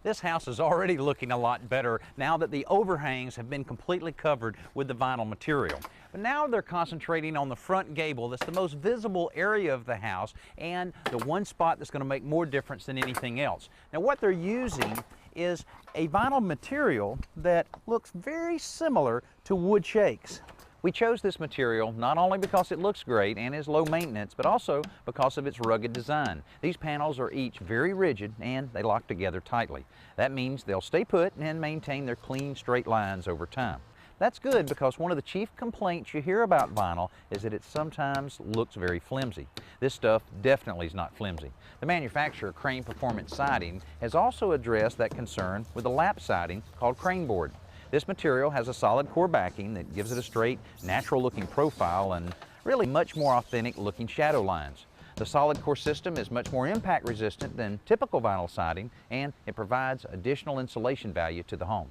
This house is already looking a lot better now that the overhangs have been completely covered with the vinyl material. But now they're concentrating on the front gable. That's the most visible area of the house and the one spot that's going to make more difference than anything else. Now what they're using is a vinyl material that looks very similar to wood shakes. We chose this material not only because it looks great and is low maintenance, but also because of its rugged design. These panels are each very rigid and they lock together tightly. That means they'll stay put and maintain their clean, straight lines over time. That's good because one of the chief complaints you hear about vinyl is that it sometimes looks very flimsy. This stuff definitely is not flimsy. The manufacturer, Crane Performance Siding, has also addressed that concern with a lap siding called Crane Board. This material has a solid core backing that gives it a straight, natural-looking profile and really much more authentic-looking shadow lines. The solid core system is much more impact resistant than typical vinyl siding, and it provides additional insulation value to the home.